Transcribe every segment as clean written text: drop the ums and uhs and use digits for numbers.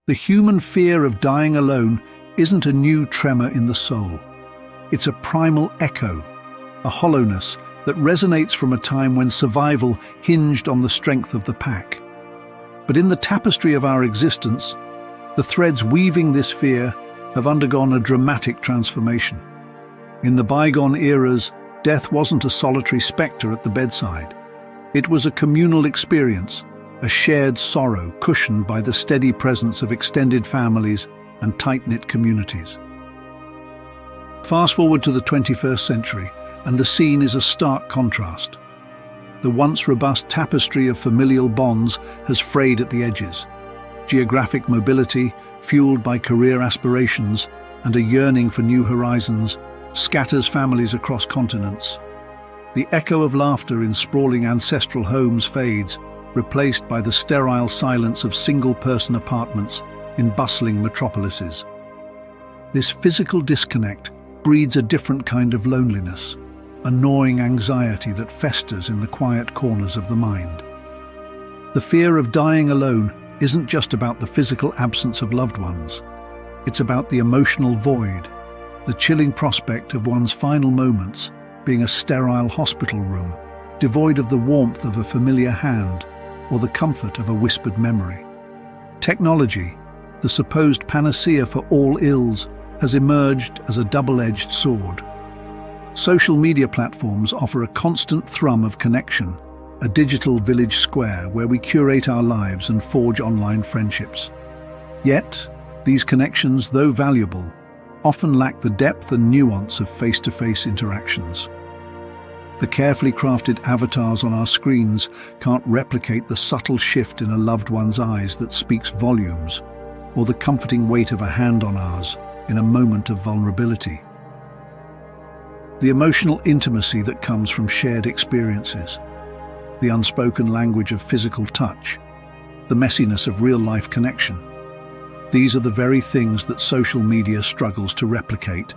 The human fear of dying alone isn't a new tremor in the soul. It's a primal echo, a hollowness that resonates from a time when survival hinged on the strength of the pack. But in the tapestry of our existence, the threads weaving this fear have undergone a dramatic transformation. In the bygone eras, death wasn't a solitary spectre at the bedside. It was a communal experience, a shared sorrow cushioned by the steady presence of extended families and tight-knit communities. Fast forward to the 21st century, and the scene is a stark contrast. The once robust tapestry of familial bonds has frayed at the edges. Geographic mobility, fueled by career aspirations and a yearning for new horizons, scatters families across continents. The echo of laughter in sprawling ancestral homes fades, replaced by the sterile silence of single-person apartments in bustling metropolises. This physical disconnect breeds a different kind of loneliness, a gnawing anxiety that festers in the quiet corners of the mind. The fear of dying alone isn't just about the physical absence of loved ones. It's about the emotional void, the chilling prospect of one's final moments being a sterile hospital room, devoid of the warmth of a familiar hand or the comfort of a whispered memory. Technology, the supposed panacea for all ills, has emerged as a double-edged sword. Social media platforms offer a constant thrum of connection, a digital village square where we curate our lives and forge online friendships. Yet, these connections, though valuable, often lack the depth and nuance of face-to-face interactions. The carefully crafted avatars on our screens can't replicate the subtle shift in a loved one's eyes that speaks volumes, or the comforting weight of a hand on ours in a moment of vulnerability. The emotional intimacy that comes from shared experiences, the unspoken language of physical touch, the messiness of real-life connection. These are the very things that social media struggles to replicate.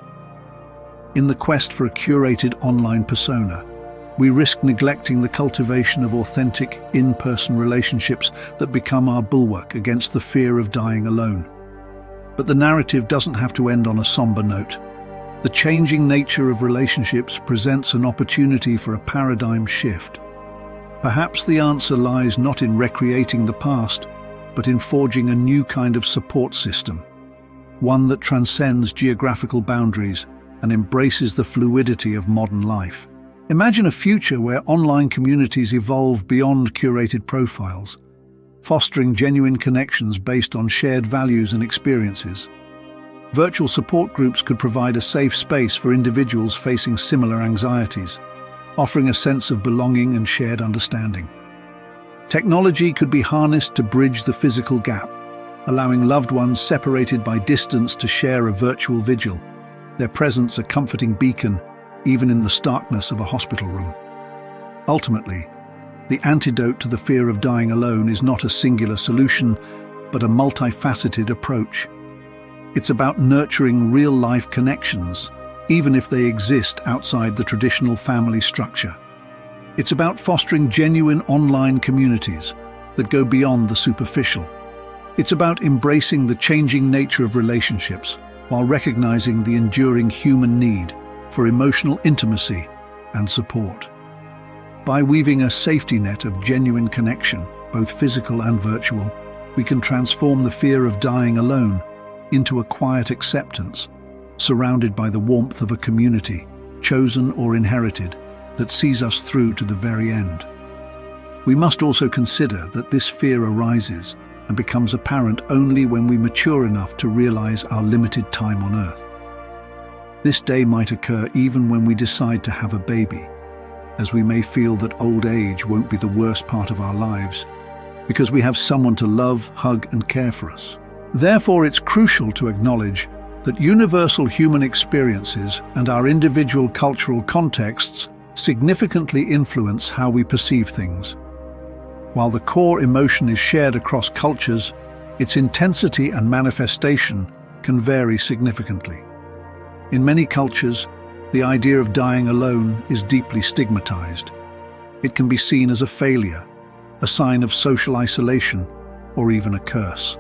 In the quest for a curated online persona, we risk neglecting the cultivation of authentic, in-person relationships that become our bulwark against the fear of dying alone. But the narrative doesn't have to end on a somber note. The changing nature of relationships presents an opportunity for a paradigm shift. Perhaps the answer lies not in recreating the past, but in forging a new kind of support system, one that transcends geographical boundaries and embraces the fluidity of modern life. Imagine a future where online communities evolve beyond curated profiles, fostering genuine connections based on shared values and experiences. Virtual support groups could provide a safe space for individuals facing similar anxieties, offering a sense of belonging and shared understanding. Technology could be harnessed to bridge the physical gap, allowing loved ones separated by distance to share a virtual vigil, their presence a comforting beacon even in the starkness of a hospital room. Ultimately, the antidote to the fear of dying alone is not a singular solution, but a multifaceted approach. It's about nurturing real-life connections, even if they exist outside the traditional family structure. It's about fostering genuine online communities that go beyond the superficial. It's about embracing the changing nature of relationships while recognizing the enduring human need for emotional intimacy and support. By weaving a safety net of genuine connection, both physical and virtual, we can transform the fear of dying alone into a quiet acceptance, surrounded by the warmth of a community, chosen or inherited, that sees us through to the very end. We must also consider that this fear arises and becomes apparent only when we mature enough to realize our limited time on Earth. This day might occur even when we decide to have a baby, as we may feel that old age won't be the worst part of our lives, because we have someone to love, hug, and care for us. Therefore, it's crucial to acknowledge that universal human experiences and our individual cultural contexts significantly influence how we perceive things. While the core emotion is shared across cultures, its intensity and manifestation can vary significantly. In many cultures, the idea of dying alone is deeply stigmatized. It can be seen as a failure, a sign of social isolation, or even a curse.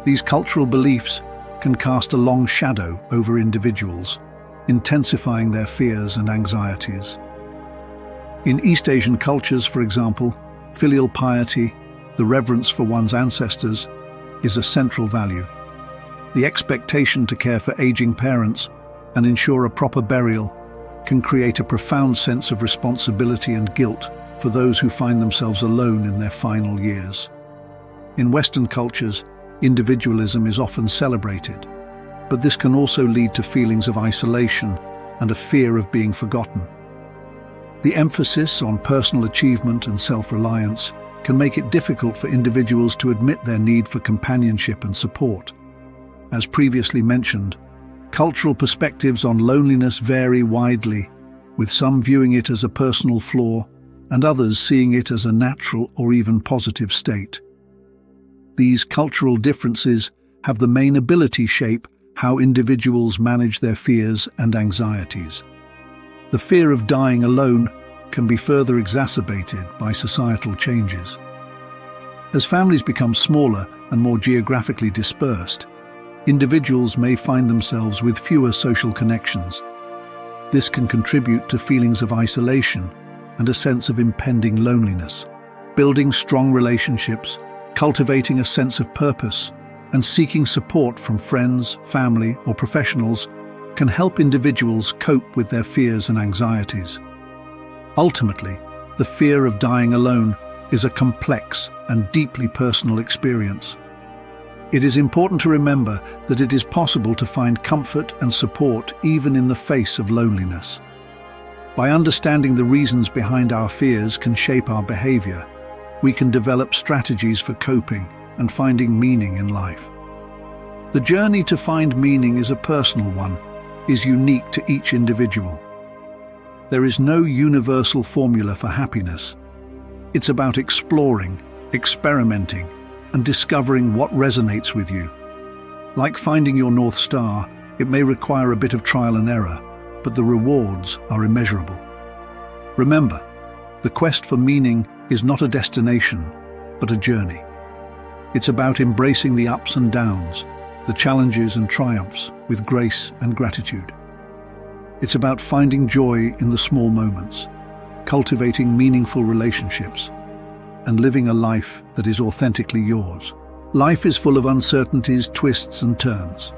These cultural beliefs can cast a long shadow over individuals, intensifying their fears and anxieties. In East Asian cultures, for example, filial piety, the reverence for one's ancestors, is a central value. The expectation to care for aging parents and ensure a proper burial can create a profound sense of responsibility and guilt for those who find themselves alone in their final years. In Western cultures, individualism is often celebrated, but this can also lead to feelings of isolation and a fear of being forgotten. The emphasis on personal achievement and self-reliance can make it difficult for individuals to admit their need for companionship and support. As previously mentioned, cultural perspectives on loneliness vary widely, with some viewing it as a personal flaw and others seeing it as a natural or even positive state. These cultural differences have the main ability shape how individuals manage their fears and anxieties. The fear of dying alone can be further exacerbated by societal changes. As families become smaller and more geographically dispersed, individuals may find themselves with fewer social connections. This can contribute to feelings of isolation and a sense of impending loneliness. Building strong relationships, cultivating a sense of purpose, and seeking support from friends, family, or professionals can help individuals cope with their fears and anxieties. Ultimately, the fear of dying alone is a complex and deeply personal experience. It is important to remember that it is possible to find comfort and support even in the face of loneliness. By understanding the reasons behind our fears can shape our behavior, we can develop strategies for coping and finding meaning in life. The journey to find meaning is a personal one, is unique to each individual. There is no universal formula for happiness. It's about exploring, experimenting, and discovering what resonates with you. Like finding your North Star, it may require a bit of trial and error, but the rewards are immeasurable. Remember, the quest for meaning is not a destination, but a journey. It's about embracing the ups and downs, the challenges and triumphs with grace and gratitude. It's about finding joy in the small moments, cultivating meaningful relationships, and living a life that is authentically yours. Life is full of uncertainties, twists, and turns.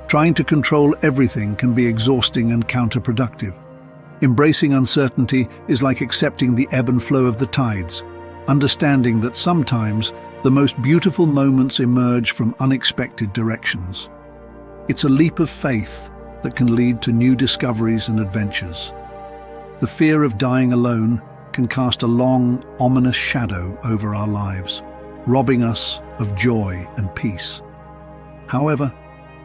Trying to control everything can be exhausting and counterproductive. Embracing uncertainty is like accepting the ebb and flow of the tides, understanding that sometimes the most beautiful moments emerge from unexpected directions. It's a leap of faith that can lead to new discoveries and adventures. The fear of dying alone can cast a long, ominous shadow over our lives, robbing us of joy and peace. However,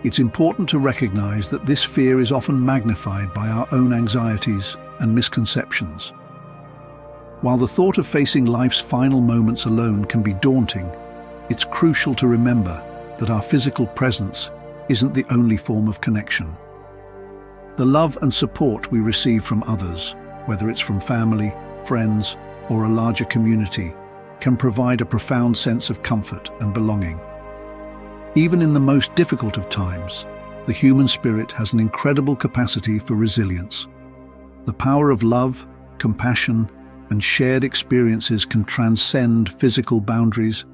it's important to recognize that this fear is often magnified by our own anxieties and misconceptions. While the thought of facing life's final moments alone can be daunting, it's crucial to remember that our physical presence isn't the only form of connection. The love and support we receive from others, whether it's from family, friends, or a larger community, can provide a profound sense of comfort and belonging. Even in the most difficult of times, the human spirit has an incredible capacity for resilience. The power of love, compassion, and shared experiences can transcend physical boundaries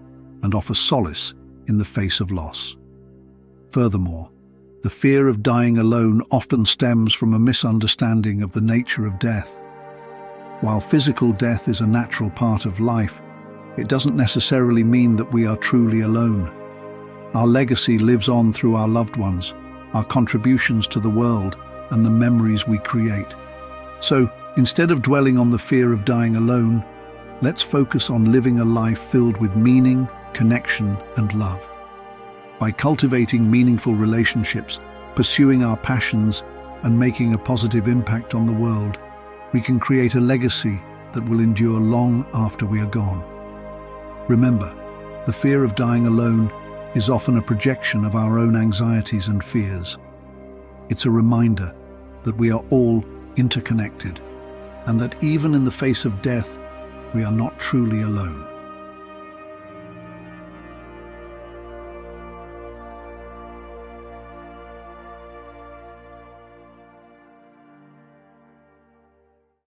and offer solace in the face of loss. Furthermore, the fear of dying alone often stems from a misunderstanding of the nature of death. While physical death is a natural part of life, it doesn't necessarily mean that we are truly alone. Our legacy lives on through our loved ones, our contributions to the world, and the memories we create. So, instead of dwelling on the fear of dying alone, let's focus on living a life filled with meaning, connection, and love. By cultivating meaningful relationships, pursuing our passions, and making a positive impact on the world, we can create a legacy that will endure long after we are gone. Remember, the fear of dying alone is often a projection of our own anxieties and fears. It's a reminder that we are all interconnected, and that even in the face of death, we are not truly alone.